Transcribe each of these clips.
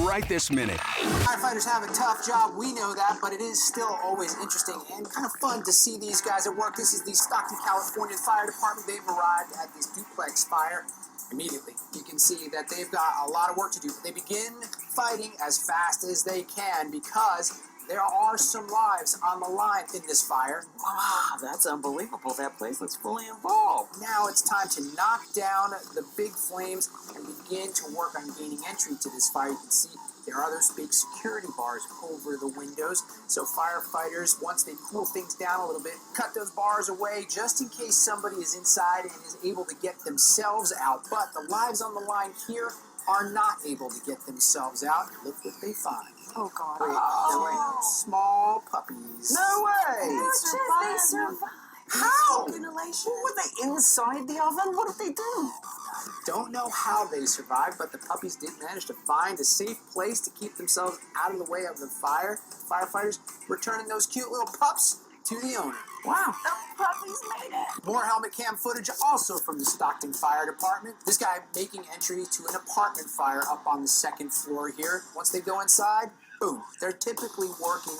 right this minute. Firefighters have a tough job, we know that, but it is still always interesting and kind of fun to see these guys at work. This is the Stockton, California Fire Department. They've arrived at this Duplex fire immediately. You can see that they've got a lot of work to do. They begin fighting as fast as they can because there are some lives on the line in this fire. Wow, that's unbelievable. That place looks fully involved. Now it's time to knock down the big flames and begin to work on gaining entry to this fire. You can see there are those big security bars over the windows. So firefighters, once they cool things down a little bit, cut those bars away just in case somebody is inside and is able to get themselves out. But the lives on the line here are not able to get themselves out. Look what they find. Oh, God. They're small puppies. No way. They survived. How? Ventilation. Were they inside the oven? What did they do? Don't know how they survived, but the puppies did manage to find a safe place to keep themselves out of the way of the fire. Firefighters returning those cute little pups to the owner. Wow. The puppies made it. More helmet cam footage also from the Stockton Fire Department. This guy making entry to an apartment fire up on the second floor here. Once they go inside, boom. They're typically working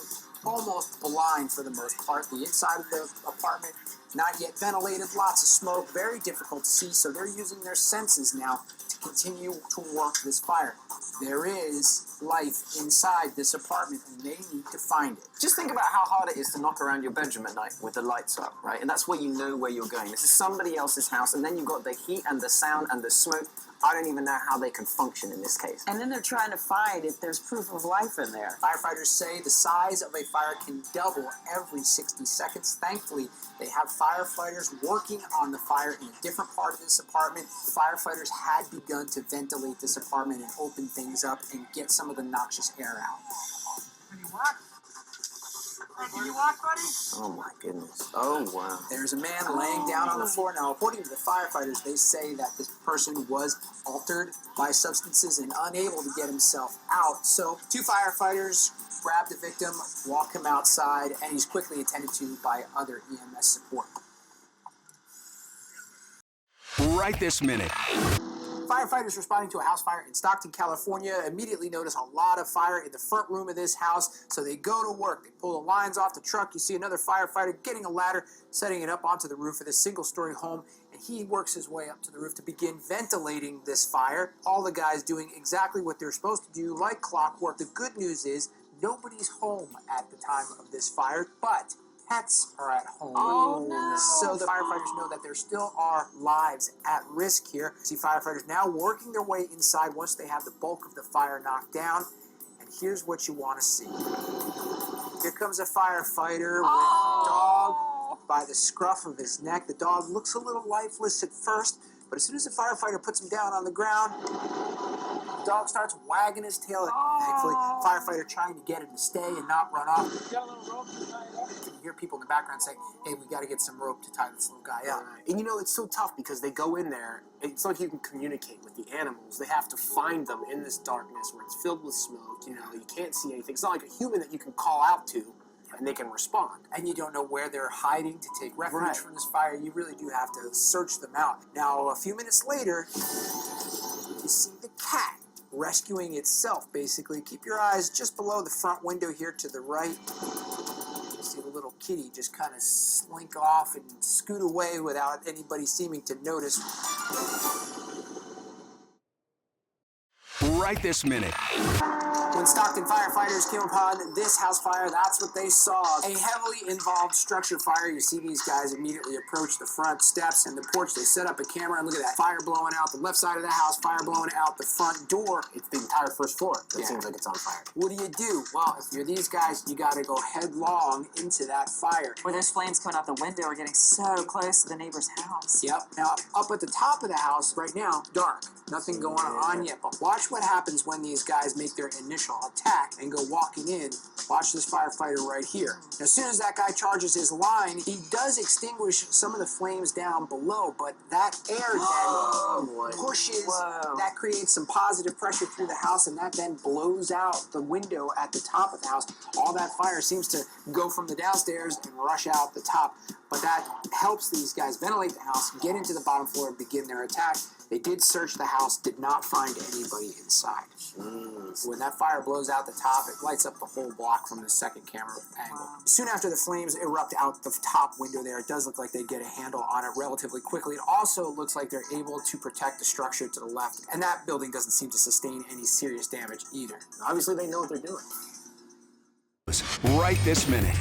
almost blind for the most part. The inside of the apartment, not yet ventilated, lots of smoke, very difficult to see, so they're using their senses now to continue to work this fire. There is life inside this apartment, and they need to find it. Just think about how hard it is to knock around your bedroom at night with the lights up, right? And that's where you know where you're going. This is somebody else's house, and then you've got the heat and the sound and the smoke. I don't even know how they can function in this case. And then they're trying to find if there's proof of life in there. Firefighters say the size of a fire can double every 60 seconds. Thankfully, they have firefighters working on the fire in a different part of this apartment. Firefighters had begun to ventilate this apartment and open things up and get some of the noxious air out. Can you walk? Hey, can you walk, buddy? Oh, my goodness. Oh, wow. There's a man laying down on the floor. Now, according to the firefighters, they say that this person was altered by substances and unable to get himself out. So, two firefighters grab the victim, walk him outside, and he's quickly attended to by other EMS support. Right this minute. Firefighters responding to a house fire in Stockton, California immediately notice a lot of fire in the front room of this house, so they go to work. They pull the lines off the truck. You see another firefighter getting a ladder, setting it up onto the roof of this single-story home, and he works his way up to the roof to begin ventilating this fire. All the guys doing exactly what they're supposed to do, like clockwork. The good news is nobody's home at the time of this fire, but pets are at home. Oh, no. So the firefighters know that there still are lives at risk here. See firefighters now working their way inside once they have the bulk of the fire knocked down. And here's what you want to see. Here comes a firefighter with a dog by the scruff of his neck. The dog looks a little lifeless at first, but as soon as the firefighter puts him down on the ground, the dog starts wagging his tail. Thankfully, firefighter trying to get him to stay and not run off. Got a little rope to tie it up. You can hear people in the background saying, hey, we got to get some rope to tie this little guy up. And you know, it's so tough because they go in there, it's like you can communicate with the animals. They have to find them in this darkness where it's filled with smoke, you know, you can't see anything. It's not like a human that you can call out to and they can respond. And you don't know where they're hiding to take refuge Right. from this fire. You really do have to search them out. Now, a few minutes later, you see the cat rescuing itself, basically. Keep your eyes just below the front window here to the right. You see the little kitty just kind of slink off and scoot away without anybody seeming to notice. Right this minute. When Stockton firefighters came upon this house fire, that's what they saw. A heavily involved structure fire. You see these guys immediately approach the front steps and the porch. They set up a camera and look at that. Fire blowing out the left side of the house, fire blowing out the front door. It's the entire first floor that seems like it's on fire. What do? Well, if you're these guys, you got to go headlong into that fire. Where there's flames coming out the window, we're getting so close to the neighbor's house. Yep. Now, up at the top of the house right now, dark. Nothing going on yet. But watch what happens when these guys make their initial attack and go walking in. Watch this firefighter right here. Now, as soon as that guy charges his line, he does extinguish some of the flames down below, but that air then pushes, that creates some positive pressure through the house, and that then blows out the window at the top of the house. All that fire seems to go from the downstairs and rush out the top, but that helps these guys ventilate the house, get into the bottom floor, and begin their attack. They did search the house, did not find anybody inside. does. When that fire blows out the top, it lights up the whole block from the second camera angle. Soon after the flames erupt out the top window there, it does look like they get a handle on it relatively quickly. It also looks like they're able to protect the structure to the left, and that building doesn't seem to sustain any serious damage either. Obviously, they know what they're doing. Right this minute.